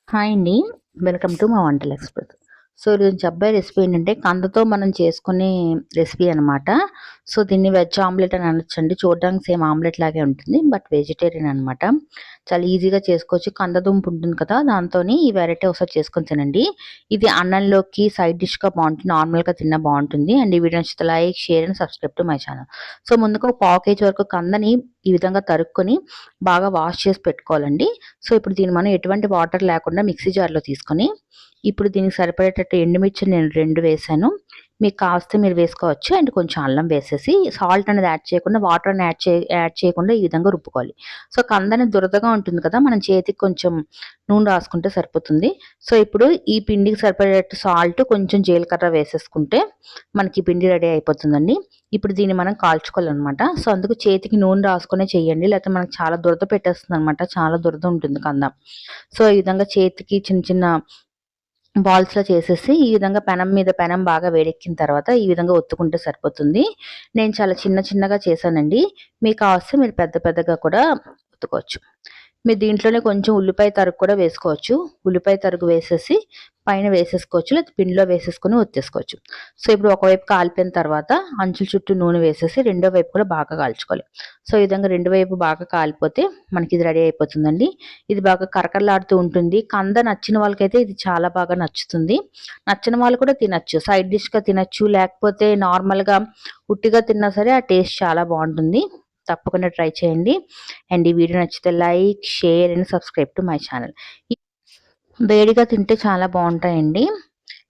Hi అండి. Welcome to మా వంటల ఎక్స్‌ప్రెస్. సో, ఈరోజు చెప్పబోయే రెసిపీ ఏంటంటే కందతో మనం చేసుకునే రెసిపీ అనమాట. సో, దీన్ని వెజ్ ఆమ్లెట్ అని అనొచ్చండి. చూడడానికి సేమ్ ఆమ్లెట్ లాగే ఉంటుంది. బట్ వెజిటేరియన్ అనమాట. చాలా ఈజీగా చేసుకోవచ్చు. కంద ఉంటుంది కదా! దాంతోని ఈ వెరైటీ ఒకసారి చేసుకొని తినండి. ఇది అన్నంలోకి సైడ్ డిష్‌గా బావుంటుంది. నార్మల్‌గా తిన్నా బావుంటుంది. అండ్ ఈ వీడియో నచ్చితే like, share and subscribe to my channel. So, ముందుగా ఒక పావు కేజీ వరకు కందని ఈ విధంగా తరుక్కొని బాగా వాష్ చేసి పెట్టుకోవాలండి. సో, ఇప్పుడు దీన్ని మనం ఎటువంటి వాటర్ లేకుండా మిక్సీ జార్‌లో తీసుకొని, ఇప్పుడు దీనికి సరిపడేటట్టు ఎండుమిర్చిని నేను 2 వేశాను. మీకు కావాల్సితే మీరు వేసుకోవచ్చు. అండ్ కొంచెం అల్లం వేసేసి సాల్ట్ అనేది యాడ్ చేయకుండా వాటర్ అని యాడ్ చేయకుండా ఈ విధంగా రుబ్బుకోవాలి. సో, కందనేది దురదగా ఉంటుంది కదా! మనం చేతికి కొంచెం నూనె రాసుకుంటే సరిపోతుంది. సో, ఇప్పుడు ఈ పిండికి సరిపడేటట్టు సాల్ట్, కొంచెం జీలకర్ర వేసేసుకుంటే మనకి పిండి రెడీ అయిపోతుందండి. ఇప్పుడు దీన్ని మనం కాల్చుకోవాలనమాట. సో, అందుకు చేతికి నూనె రాసుకునే చేయండి. లేకపోతే మనకు చాలా దురద పెట్టేస్తుందనమాట. చాలా దురద ఉంటుంది కంద. సో, ఈ విధంగా చేతికి చిన్న చిన్న బాల్స్‌లా చేసేసి ఈ విధంగా పెనం బాగా వేడెక్కిన తర్వాత ఈ విధంగా ఒత్తుకుంటే సరిపోతుంది. నేను చాలా చిన్న చిన్నగా చేశానండి. మీకు కావలిస్తే మీరు పెద్ద పెద్దగా కూడా ఒత్తుకోవచ్చు. మీరు దీంట్లోనే కొంచెం ఉల్లిపాయ తరుగు కూడా వేసుకోవచ్చు. ఉల్లిపాయ తరుగు వేసేసి పైన వేసేసుకోవచ్చు. లేకపోతే పిండిలో వేసేసుకొని ఒత్తేసుకోవచ్చు. సో, ఇప్పుడు ఒకవైపు కాలిపోయిన తర్వాత అంచుల చుట్టూ నూనె వేసేసి రెండో వైపు కూడా బాగా కాల్చుకోవాలి. సో, ఈ విధంగా రెండు వైపు బాగా కాలిపోతే మనకి ఇది రెడీ అయిపోతుందండి. ఇది బాగా కరకరలాడుతూ ఉంటుంది. కంద నచ్చిన వాళ్ళకైతే ఇది చాలా బాగా నచ్చుతుంది. నచ్చని వాళ్ళు కూడా తినొచ్చు. సైడ్ డిష్‌గా తినొచ్చు. లేకపోతే నార్మల్‌గా ఉట్టిగా తిన్నా సరే ఆ టేస్ట్ చాలా బావుంటుంది. తప్పకుండా ట్రై చేయండి. అండ్ ఈ వీడియో నచ్చితే like, share and subscribe to my channel. వేడిగా తింటే చాలా బావుంటాయండి.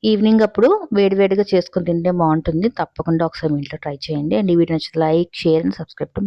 ఈవినింగ్ అప్పుడు వేడి వేడిగా చేసుకొని తింటే బావుంటుంది. తప్పకుండా ఒకసారి మీ ఇంట్లో ట్రై చేయండి. అండ్ ఈ వీడియో నచ్చితే like, share and subscribe to